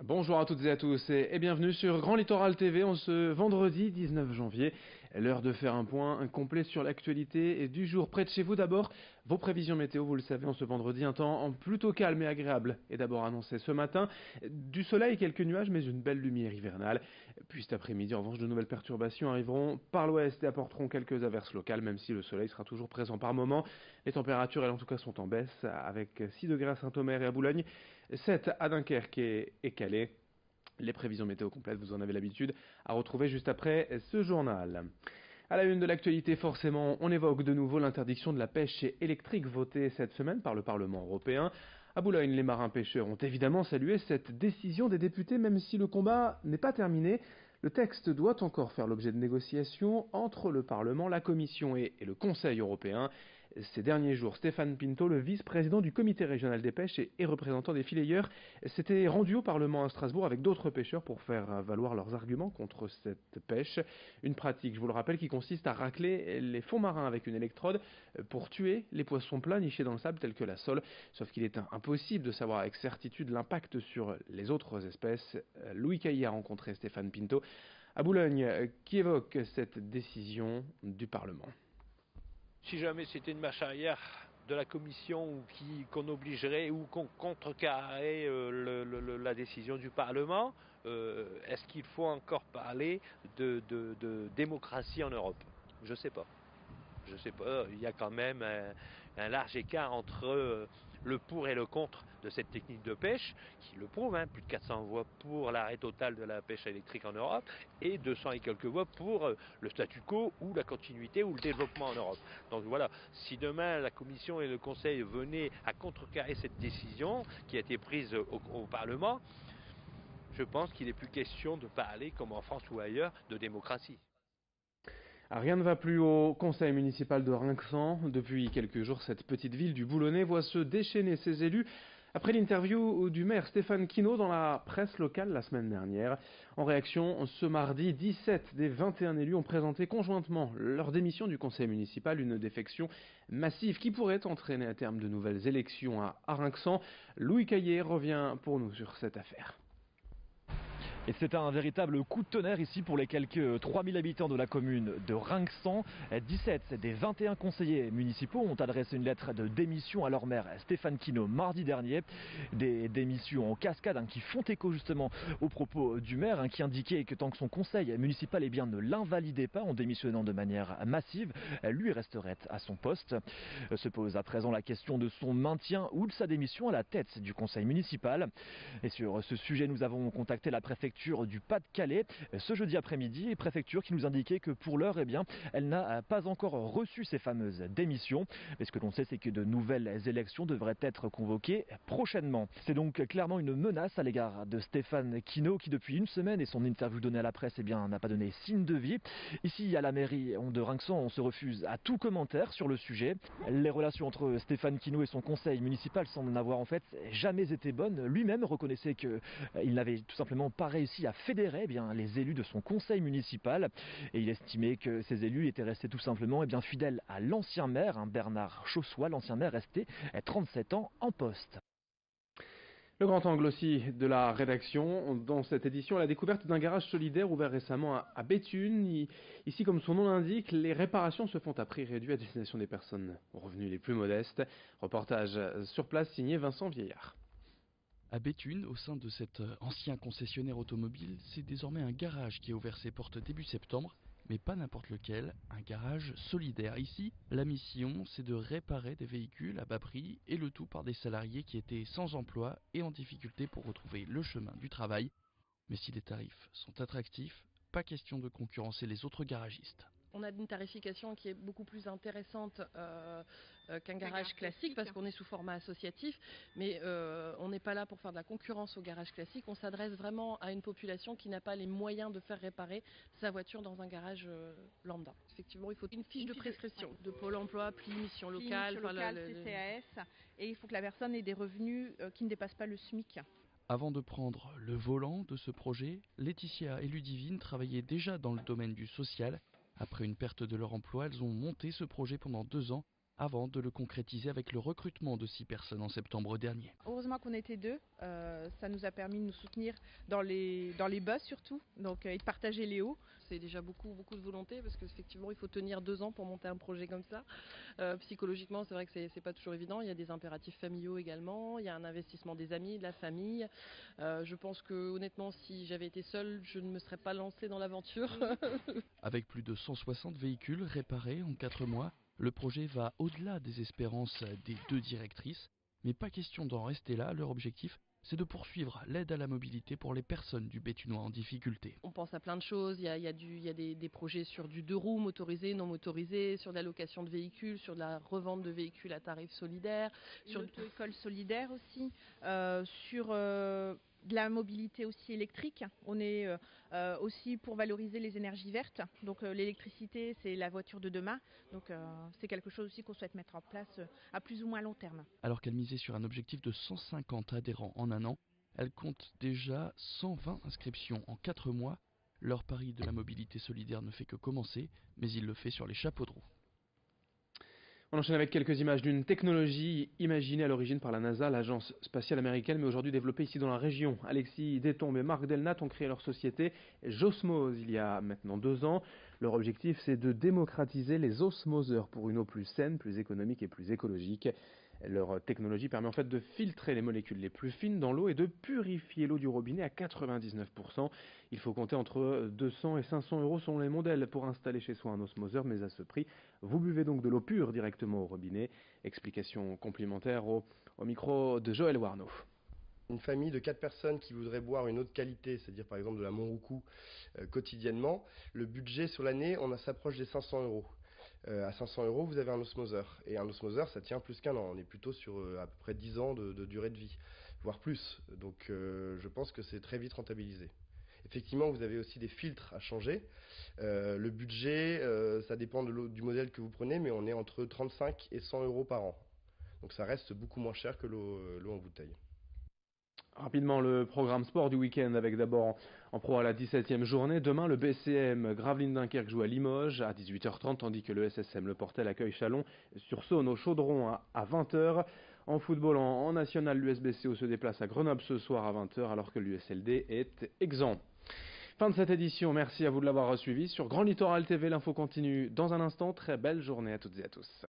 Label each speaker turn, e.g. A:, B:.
A: Bonjour à toutes et à tous et bienvenue sur Grand Littoral TV en ce vendredi 19 janvier. L'heure de faire un point complet sur l'actualité du jour près de chez vous. D'abord, vos prévisions météo, vous le savez, en ce vendredi, un temps plutôt calme et agréable est d'abord annoncé ce matin. Du soleil, quelques nuages, mais une belle lumière hivernale. Puis cet après-midi, en revanche, de nouvelles perturbations arriveront par l'ouest et apporteront quelques averses locales, même si le soleil sera toujours présent par moments. Les températures, elles en tout cas, sont en baisse, avec 6 degrés à Saint-Omer et à Boulogne, 7 à Dunkerque et Calais. Les prévisions météo complètes, vous en avez l'habitude, à retrouver juste après ce journal. À la une de l'actualité, forcément, on évoque de nouveau l'interdiction de la pêche électrique votée cette semaine par le Parlement européen. À Boulogne, les marins pêcheurs ont évidemment salué cette décision des députés, même si le combat n'est pas terminé. Le texte doit encore faire l'objet de négociations entre le Parlement, la Commission et le Conseil européen. Ces derniers jours, Stéphane Pinto, le vice-président du comité régional des pêches et représentant des fileyeurs, s'était rendu au Parlement à Strasbourg avec d'autres pêcheurs pour faire valoir leurs arguments contre cette pêche. Une pratique, je vous le rappelle, qui consiste à racler les fonds marins avec une électrode pour tuer les poissons plats nichés dans le sable tels que la sole. Sauf qu'il est impossible de savoir avec certitude l'impact sur les autres espèces. Louis Caillé a rencontré Stéphane Pinto à Boulogne qui évoque cette décision du Parlement.
B: Si jamais c'était une marche arrière de la commission qu'on obligerait ou qu'on contrecarrait la décision du Parlement, est-ce qu'il faut encore parler de démocratie en Europe? Je ne sais pas. Je ne sais pas, il y a quand même un large écart entre le pour et le contre de cette technique de pêche, qui le prouve, plus de 400 voix pour l'arrêt total de la pêche électrique en Europe, et 200 et quelques voix pour le statu quo ou la continuité ou le développement en Europe. Donc voilà, si demain la Commission et le Conseil venaient à contrecarrer cette décision qui a été prise au Parlement, je pense qu'il n'est plus question de parler, comme en France ou ailleurs, de démocratie.
A: Rien ne va plus au conseil municipal de Rinxan. Depuis quelques jours, cette petite ville du Boulonnais voit se déchaîner ses élus après l'interview du maire Stéphane Quinault dans la presse locale la semaine dernière. En réaction, ce mardi, 17 des 21 élus ont présenté conjointement leur démission du conseil municipal, une défection massive qui pourrait entraîner à terme de nouvelles élections à Rinxan. Louis Caillé revient pour nous sur cette affaire.
C: Et c'est un véritable coup de tonnerre ici pour les quelques 3000 habitants de la commune de Rinxan. 17 des 21 conseillers municipaux ont adressé une lettre de démission à leur maire Stéphane Quinault mardi dernier. Des démissions en cascade qui font écho justement aux propos du maire qui indiquait que tant que son conseil municipal ne l'invalidait pas en démissionnant de manière massive, lui resterait à son poste. Se pose à présent la question de son maintien ou de sa démission à la tête du conseil municipal. Et sur ce sujet, nous avons contacté la préfecture du Pas-de-Calais ce jeudi après-midi, préfecture qui nous indiquait que pour l'heure, elle n'a pas encore reçu ces fameuses démissions. Mais ce que l'on sait, c'est que de nouvelles élections devraient être convoquées prochainement. C'est donc clairement une menace à l'égard de Stéphane Quinault qui depuis une semaine et son interview donnée à la presse n'a pas donné signe de vie. Ici à la mairie de Rinxan, on se refuse à tout commentaire sur le sujet. Les relations entre Stéphane Quinault et son conseil municipal semblent n'avoir en fait jamais été bonnes. Lui-même reconnaissait qu'il n'avait tout simplement pas réussi à fédérer les élus de son conseil municipal et il estimait que ces élus étaient restés tout simplement fidèles à l'ancien maire, Bernard Chaussois, l'ancien maire resté 37 ans en poste.
A: Le grand angle aussi de la rédaction dans cette édition, la découverte d'un garage solidaire ouvert récemment à Béthune. Ici, comme son nom l'indique, les réparations se font à prix réduit à destination des personnes aux revenus les plus modestes. Reportage sur place signé Vincent Vieillard.
D: À Béthune, au sein de cet ancien concessionnaire automobile, c'est désormais un garage qui a ouvert ses portes début septembre, mais pas n'importe lequel, un garage solidaire. Ici, la mission, c'est de réparer des véhicules à bas prix et le tout par des salariés qui étaient sans emploi et en difficulté pour retrouver le chemin du travail. Mais si les tarifs sont attractifs, pas question de concurrencer les autres garagistes.
E: On a une tarification qui est beaucoup plus intéressante qu'un garage classique parce qu'on est sous format associatif, mais on n'est pas là pour faire de la concurrence au garage classique. On s'adresse vraiment à une population qui n'a pas les moyens de faire réparer sa voiture dans un garage lambda. Effectivement, il faut une fiche de prescription de Pôle emploi, PLI, mission locale,
F: CCAS, et il faut que la personne ait des revenus qui ne dépassent pas le SMIC.
D: Avant de prendre le volant de ce projet, Laetitia et Ludivine travaillaient déjà dans le domaine du social. Après une perte de leur emploi, elles ont monté ce projet pendant 2 ans avant de le concrétiser avec le recrutement de 6 personnes en septembre dernier.
F: Heureusement qu'on était 2, ça nous a permis de nous soutenir dans les bas surtout, donc, et de partager les hauts.
E: C'est déjà beaucoup de volonté parce qu'effectivement il faut tenir 2 ans pour monter un projet comme ça. Psychologiquement c'est vrai que c'est pas toujours évident, il y a des impératifs familiaux également, il y a un investissement des amis, de la famille. Je pense que honnêtement si j'avais été seule je ne me serais pas lancée dans l'aventure.
D: Avec plus de 160 véhicules réparés en 4 mois, le projet va au-delà des espérances des 2 directrices, mais pas question d'en rester là, leur objectif c'est de poursuivre l'aide à la mobilité pour les personnes du Béthunois en difficulté.
E: On pense à plein de choses, il y a des projets sur du 2 roues, motorisé, non motorisé, sur de la location de véhicules, sur de la revente de véhicules à tarif solidaire.
F: Sur l'auto-école solidaire aussi, sur de la mobilité aussi électrique. On est aussi pour valoriser les énergies vertes. Donc l'électricité, c'est la voiture de demain. Donc c'est quelque chose aussi qu'on souhaite mettre en place à plus ou moins long terme.
D: Alors qu'elle misait sur un objectif de 150 adhérents en un an, elle compte déjà 120 inscriptions en 4 mois. Leur pari de la mobilité solidaire ne fait que commencer, mais il le fait sur les chapeaux de roue.
A: On enchaîne avec quelques images d'une technologie imaginée à l'origine par la NASA, l'agence spatiale américaine, mais aujourd'hui développée ici dans la région. Alexis Détombe et Marc Delnat ont créé leur société Josmose il y a maintenant 2 ans. Leur objectif, c'est de démocratiser les osmoseurs pour une eau plus saine, plus économique et plus écologique. Leur technologie permet en fait de filtrer les molécules les plus fines dans l'eau et de purifier l'eau du robinet à 99%. Il faut compter entre 200 et 500 euros selon les modèles pour installer chez soi un osmoseur, mais à ce prix, vous buvez donc de l'eau pure directement au robinet. Explication complémentaire au micro de Joël Warneau.
G: Une famille de 4 personnes qui voudraient boire une eau de qualité, c'est-à-dire par exemple de la Montroucou quotidiennement, le budget sur l'année, on s'approche des 500 euros. À 500 euros, vous avez un osmoseur. Et un osmoseur, ça tient plus qu'1 an. On est plutôt sur à peu près 10 ans de durée de vie, voire plus. Donc je pense que c'est très vite rentabilisé. Effectivement, vous avez aussi des filtres à changer. Le budget, ça dépend du modèle que vous prenez, mais on est entre 35 et 100 euros par an. Donc ça reste beaucoup moins cher que l'eau en bouteille.
A: Rapidement, le programme sport du week-end avec d'abord en pro à la 17e journée. Demain, le BCM Gravelines-Dunkerque joue à Limoges à 18h30, tandis que le SSM Le Portel accueille Chalon sur Saône au Chaudron à 20h. En football, en national, l'USBCO se déplace à Grenoble ce soir à 20h, alors que l'USLD est exempt. Fin de cette édition, merci à vous de l'avoir suivi. Sur Grand Littoral TV, l'info continue dans un instant. Très belle journée à toutes et à tous.